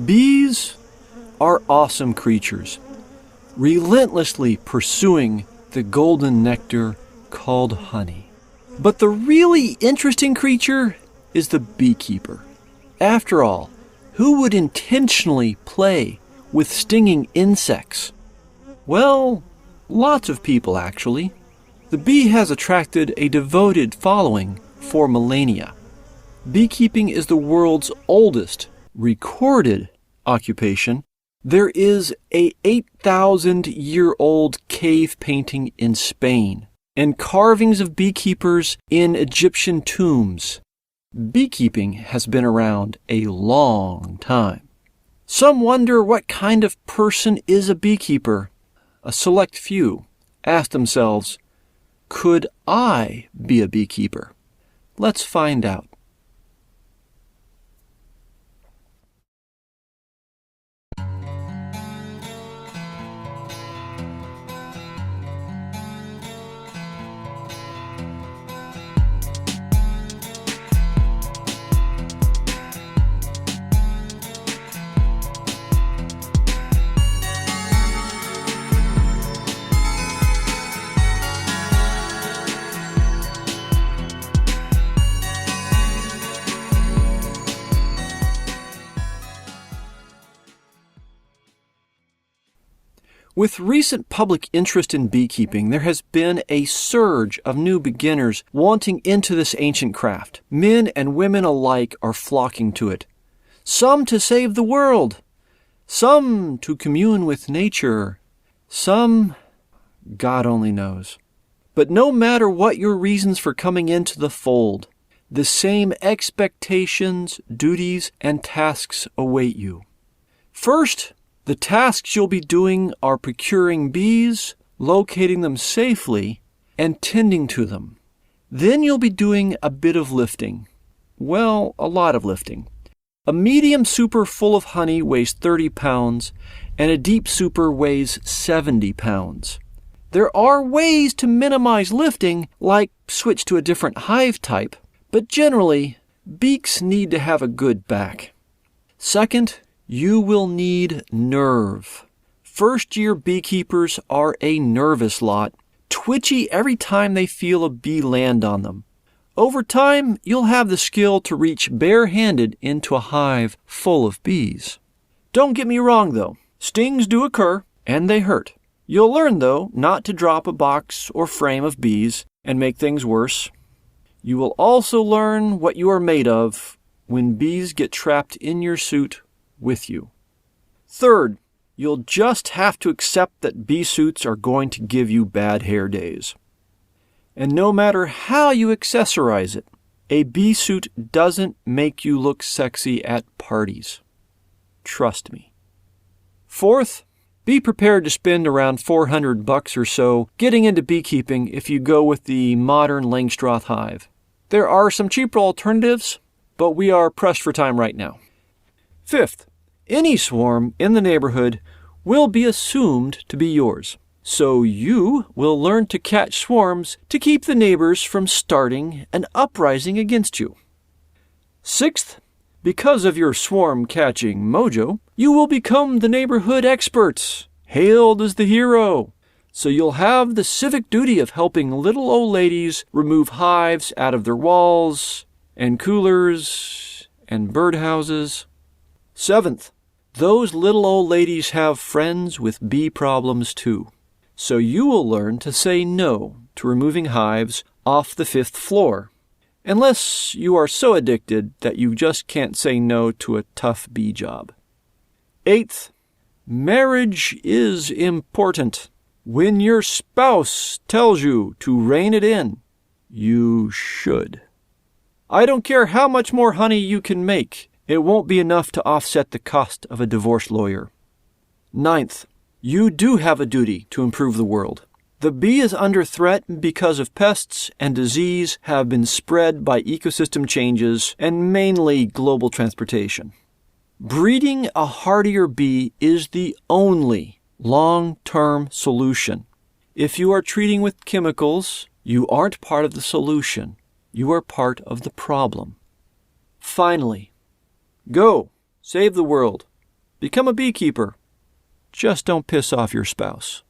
Bees are awesome creatures, relentlessly pursuing the golden nectar called honey. But the really interesting creature is the beekeeper. After all, who would intentionally play with stinging insects? Well, lots of people actually. The bee has attracted a devoted following for millennia. Beekeeping is the world's oldest recorded occupation. There is a 8,000-year-old cave painting in Spain and carvings of beekeepers in Egyptian tombs. Beekeeping has been around a long time. Some wonder what kind of person is a beekeeper. A select few ask themselves, could I be a beekeeper? Let's find out. With recent public interest in beekeeping, there has been a surge of new beginners wanting into this ancient craft. Men and women alike are flocking to it. Some to save the world, some to commune with nature, some, God only knows. But no matter what your reasons for coming into the fold, the same expectations, duties, and tasks await you. First, the tasks you'll be doing are procuring bees, locating them safely, and tending to them. Then you'll be doing a bit of lifting. Well, a lot of lifting. A medium super full of honey weighs 30 pounds, and a deep super weighs 70 pounds. There are ways to minimize lifting, like switch to a different hive type, but generally, beaks need to have a good back. Second, you will need nerve. First-year beekeepers are a nervous lot, twitchy every time they feel a bee land on them. Over time, you'll have the skill to reach bare-handed into a hive full of bees. Don't get me wrong, though. Stings do occur, and they hurt. You'll learn, though, not to drop a box or frame of bees and make things worse. You will also learn what you are made of when bees get trapped in your suit with you. Third, you'll just have to accept that bee suits are going to give you bad hair days. And no matter how you accessorize it, a bee suit doesn't make you look sexy at parties. Trust me. Fourth, be prepared to spend around $400 or so getting into beekeeping if you go with the modern Langstroth hive. There are some cheaper alternatives, but we are pressed for time right now. Fifth, any swarm in the neighborhood will be assumed to be yours. So you will learn to catch swarms to keep the neighbors from starting an uprising against you. Sixth, because of your swarm-catching mojo, you will become the neighborhood experts, hailed as the hero. So you'll have the civic duty of helping little old ladies remove hives out of their walls and coolers and birdhouses. Seventh, those little old ladies have friends with bee problems too. So you will learn to say no to removing hives off the 5th floor, unless you are so addicted that you just can't say no to a tough bee job. Eighth, marriage is important. When your spouse tells you to rein it in, you should. I don't care how much more honey you can make. It won't be enough to offset the cost of a divorce lawyer. Ninth, you do have a duty to improve the world. The bee is under threat because of pests and disease have been spread by ecosystem changes and mainly global transportation. Breeding a hardier bee is the only long-term solution. If you are treating with chemicals, you aren't part of the solution. You are part of the problem. Finally, go, save the world, Become a beekeeper. Just don't piss off your spouse.